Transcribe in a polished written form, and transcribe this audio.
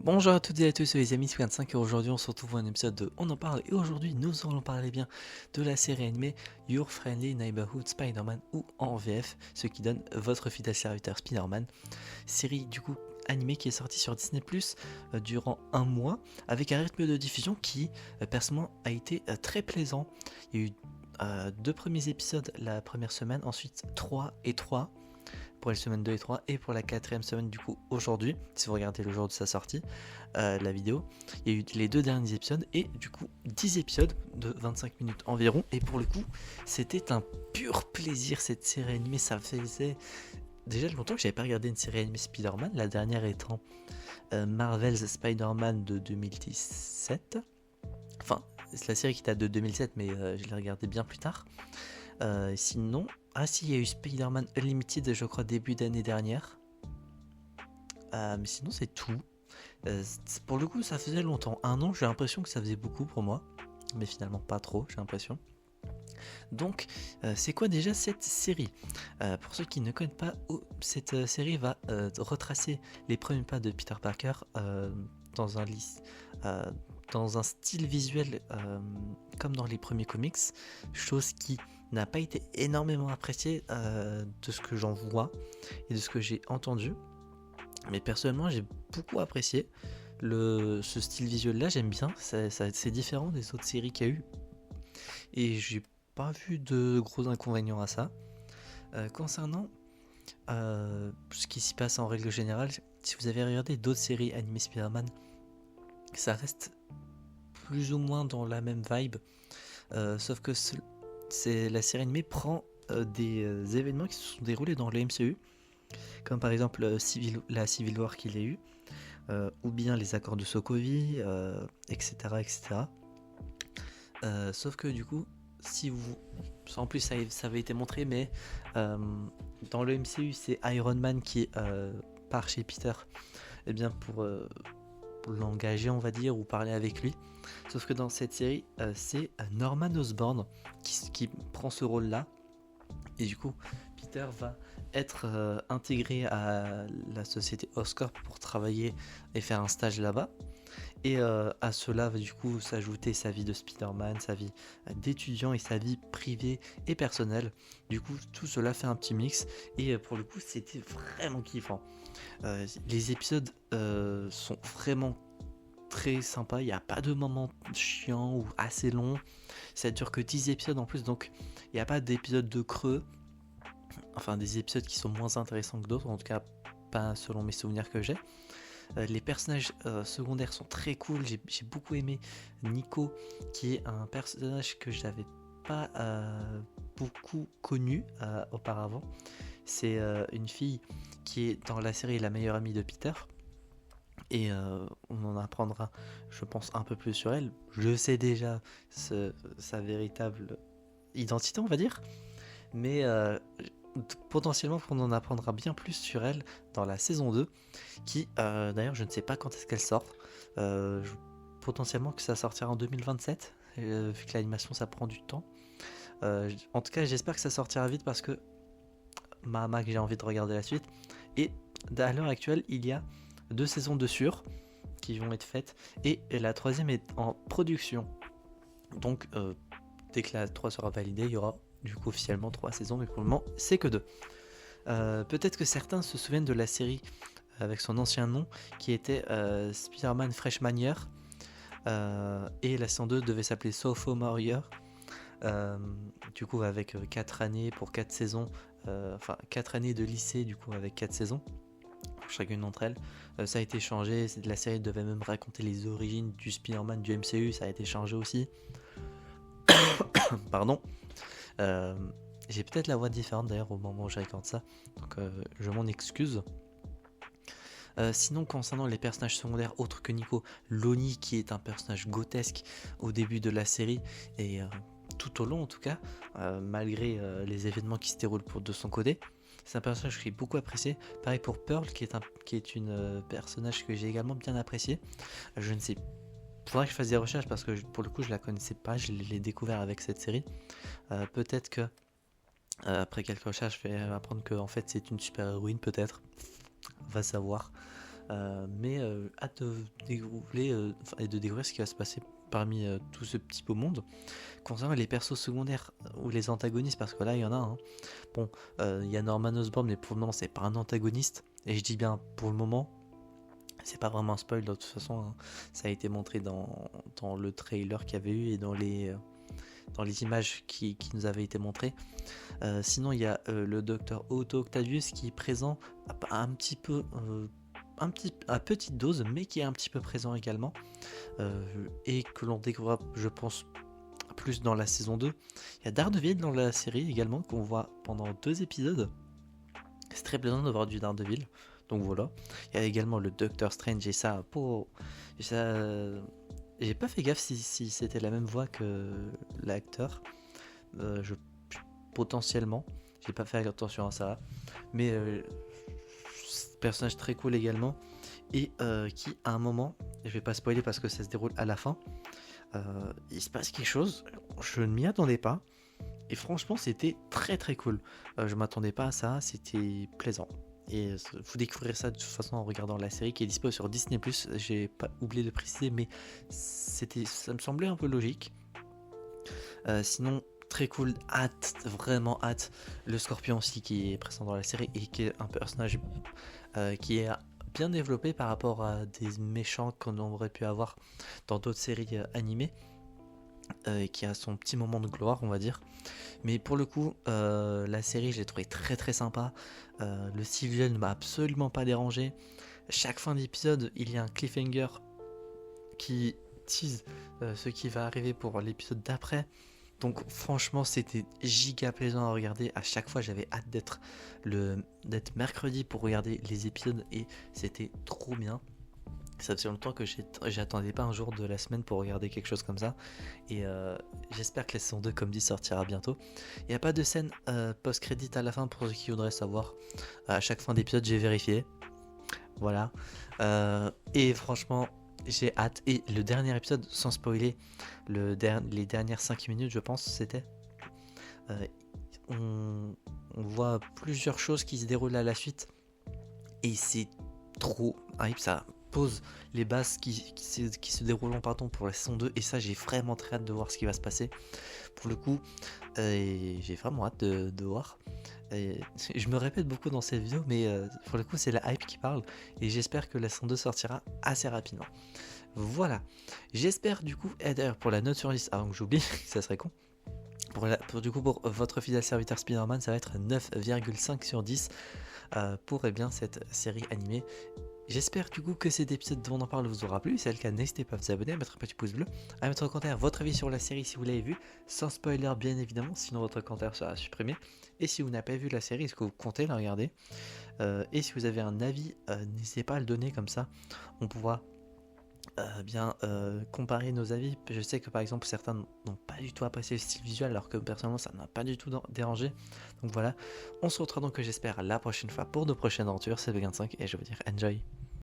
Bonjour à toutes et à tous, c'est les amis 25 et aujourd'hui on se retrouve pour un épisode de On en parle et aujourd'hui nous allons parler bien de la série animée Your Friendly Neighborhood Spider-Man ou en VF, ce qui donne votre fidèle serviteur Spider-Man, série du coup animée qui est sortie sur Disney Plus durant un mois avec un rythme de diffusion qui personnellement a été très plaisant. Il y a eu deux premiers épisodes la première semaine, ensuite 3 et 3 pour les semaines 2 et 3 et pour la quatrième semaine du coup aujourd'hui, si vous regardez le jour de sa sortie, la vidéo, il y a eu les deux derniers épisodes et du coup 10 épisodes de 25 minutes environ et pour le coup c'était un pur plaisir cette série animée, ça faisait déjà longtemps que j'avais pas regardé une série animée Spider-Man, la dernière étant Marvel's Spider-Man de 2017, enfin c'est la série qui date de 2007 mais je l'ai regardée bien plus tard. Sinon, ah si, il y a eu Spider-Man Unlimited, je crois, début d'année dernière. Mais sinon, c'est tout. Pour le coup, ça faisait longtemps. Un an, j'ai l'impression que ça faisait beaucoup pour moi. Mais finalement, pas trop, j'ai l'impression. Donc, c'est quoi déjà cette série? Pour ceux qui ne connaissent pas, cette série va retracer les premiers pas de Peter Parker dans un euh, dans un style visuel comme dans les premiers comics, chose qui n'a pas été énormément appréciée de ce que j'en vois et de ce que j'ai entendu. Mais personnellement, j'ai beaucoup apprécié ce style visuel là, j'aime bien, c'est différent des autres séries qu'il y a eu. Et j'ai pas vu de gros inconvénients à ça. Concernant ce qui s'y passe en règle générale, si vous avez regardé d'autres séries animées Spider-Man, ça reste plus ou moins dans la même vibe, sauf que la série animée prend des événements qui se sont déroulés dans le MCU, comme par exemple la Civil War qu'il y a eu, ou bien les accords de Sokovie, etc. etc. Sauf que du coup, si vous... En plus, ça avait été montré, mais dans le MCU, c'est Iron Man qui part chez Peter pour l'engager, on va dire, ou parler avec lui. Sauf que dans cette série, c'est Norman Osborn qui prend ce rôle-là. Et du coup, Peter va être intégré à la société Oscorp pour travailler et faire un stage là-bas. Et à cela va du coup s'ajouter sa vie de Spider-Man, sa vie d'étudiant et sa vie privée et personnelle. Du coup, tout cela fait un petit mix. Et pour le coup, c'était vraiment kiffant. Les épisodes sont vraiment très sympas. Il n'y a pas de moments chiants ou assez longs. Ça dure que 10 épisodes en plus, donc il n'y a pas d'épisodes de creux. Enfin, des épisodes qui sont moins intéressants que d'autres, en tout cas pas selon mes souvenirs que j'ai. Les personnages secondaires sont très cool. J'ai beaucoup aimé Nico, qui est un personnage que je n'avais pas beaucoup connu auparavant. C'est une fille qui est dans la série la meilleure amie de Peter. Et on en apprendra, je pense, un peu plus sur elle. Je sais déjà sa véritable identité, on va dire. Mais potentiellement qu'on en apprendra bien plus sur elle dans la saison 2 qui d'ailleurs je ne sais pas quand est-ce qu'elle sort. Potentiellement que ça sortira en 2027 vu que l'animation ça prend du temps. En tout cas j'espère que ça sortira vite parce que que j'ai envie de regarder la suite. Et à l'heure actuelle il y a 2 saisons de sûr qui vont être faites et la troisième est en production. Donc dès que la 3 sera validée il y aura du coup officiellement 3 saisons, mais pour le moment c'est que 2. Peut-être que certains se souviennent de la série avec son ancien nom qui était Spider-Man Freshman Year, et la saison 2 devait s'appeler Sophomore Year, du coup avec 4 années pour 4 saisons, enfin 4 années de lycée du coup avec 4 saisons pour chacune d'entre elles. Ça a été changé, la série devait même raconter les origines du Spider-Man du MCU, ça a été changé aussi. Pardon. J'ai peut-être la voix différente d'ailleurs au moment où je raconte ça, donc je m'en excuse. Sinon, concernant les personnages secondaires autres que Nico, Lonnie qui est un personnage grotesque au début de la série et tout au long en tout cas, malgré les événements qui se déroulent de son côté, c'est un personnage que j'ai beaucoup apprécié. Pareil pour Pearl qui est une personnage que j'ai également bien apprécié. Je ne sais, faudrait que je fasse des recherches parce que pour le coup je la connaissais pas, je l'ai découvert avec cette série. Peut-être que après quelques recherches, je vais apprendre que en fait c'est une super héroïne, peut-être. On va savoir. Mais hâte de découvrir ce qui va se passer parmi tout ce petit beau monde. Concernant les persos secondaires ou les antagonistes, parce que là il y en a un. Bon, il y a Norman Osborn, mais pour le moment c'est pas un antagoniste. Et je dis bien pour le moment, c'est pas vraiment un spoil de toute façon, hein. Ça a été montré dans le trailer qu'il y avait eu et dans les images qui nous avaient été montrées. Sinon il y a le docteur Otto Octavius qui est présent un petit peu, à petite dose, mais qui est un petit peu présent également, et que l'on découvrira, je pense, plus dans la saison 2. Il y a Daredevil dans la série également, qu'on voit pendant 2 épisodes. C'est très plaisant de voir du Daredevil. Donc voilà. Il y a également le Doctor Strange, et ça, j'ai pas fait gaffe si c'était la même voix que l'acteur. Potentiellement. J'ai pas fait attention à ça. Mais personnage très cool également. Et qui, à un moment, je vais pas spoiler parce que ça se déroule à la fin, il se passe quelque chose, je ne m'y attendais pas, et franchement c'était très très cool. Je m'attendais pas à ça, c'était plaisant. Et vous découvrirez ça de toute façon en regardant la série qui est dispo sur Disney+. J'ai pas oublié de préciser, mais ça me semblait un peu logique. Sinon, très cool, vraiment hâte. Le Scorpion aussi qui est présent dans la série et qui est un personnage qui est bien développé par rapport à des méchants qu'on aurait pu avoir dans d'autres séries animées, qui a son petit moment de gloire, on va dire. Mais pour le coup, la série, je l'ai trouvé très très sympa. Le style visuel ne m'a absolument pas dérangé. Chaque fin d'épisode, il y a un cliffhanger qui tease ce qui va arriver pour l'épisode d'après. Donc franchement c'était giga plaisant à regarder. À chaque fois j'avais hâte d'être mercredi pour regarder les épisodes, et c'était trop bien. Ça faisait longtemps que j'attendais pas un jour de la semaine pour regarder quelque chose comme ça. Et j'espère que la saison 2, comme dit, sortira bientôt. Il n'y a pas de scène post-crédit à la fin pour ceux qui voudraient savoir. À chaque fin d'épisode j'ai vérifié. Voilà. Et franchement j'ai hâte. Et le dernier épisode, sans spoiler, les dernières 5 minutes je pense c'était, on voit plusieurs choses qui se déroulent à la suite, et c'est trop hype. Ça pose les bases qui se dérouleront pour la saison 2, et ça j'ai vraiment très hâte de voir ce qui va se passer pour le coup. J'ai vraiment hâte de voir. Et je me répète beaucoup dans cette vidéo, mais pour le coup c'est la hype qui parle, et j'espère que la saison 2 sortira assez rapidement. Voilà, j'espère du coup, et d'ailleurs pour la note sur 10, avant que j'oublie, ça serait con, pour votre fidèle serviteur Spider-Man, ça va être 9,5 sur 10 pour cette série animée. J'espère du coup que cet épisode dont on en parle vous aura plu. Si c'est le cas, n'hésitez pas à vous abonner, à mettre un petit pouce bleu, à mettre en commentaire votre avis sur la série si vous l'avez vue, sans spoiler bien évidemment, sinon votre commentaire sera supprimé. Et si vous n'avez pas vu la série, est-ce que vous comptez la regarder, et si vous avez un avis, n'hésitez pas à le donner, comme ça on pourra comparer nos avis. Je sais que par exemple certains n'ont pas du tout apprécié le style visuel, alors que personnellement ça m'a pas du tout dérangé. Donc voilà, on se retrouve donc, j'espère, la prochaine fois pour de prochaines aventures. C'est Vegan5 et je veux dire enjoy.